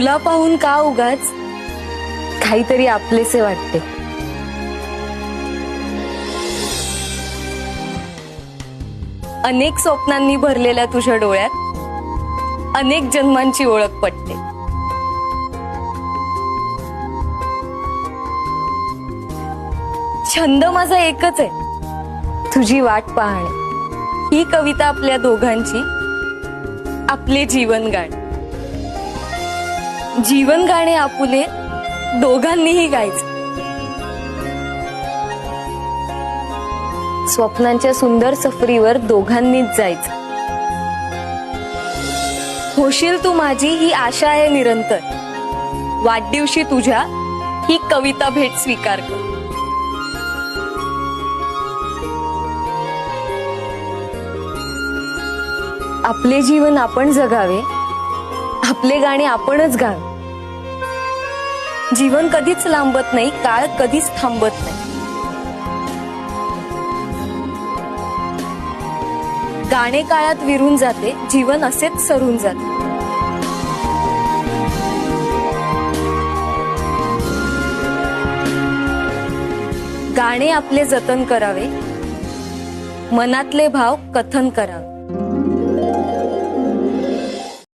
तुला पाहून का उगाच काहीतरी आपलेसे वाटते. अनेक स्वप्नांनी भरलेल्या तुझ्या डोळ्यात अनेक जन्मांची ओळख पटते. छंद माझा एकच आहे, तुझी वाट पाहणे. ही कविता आपल्या दोघांची, आपले जीवन गाणे. जीवन गाणे आपुले दोघांनीही गायचे. स्वप्नांच्या सुंदर सफरीवर दोघांनीच जायचं. होशील तू माझी ही आशा आहे निरंतर. वाढदिवशी तुझ्या ही कविता भेट स्वीकार कर. आपले जीवन आपण जगावे, आपले गाणे आपणच गावे. जीवन कधीच लांबत नाही, काळ कधीच थांबत नाही. गाणे काळात विरून जाते, जीवन असेच सरून जाते. गाणे आपले जतन करावे, मनातले भाव कथन करावे.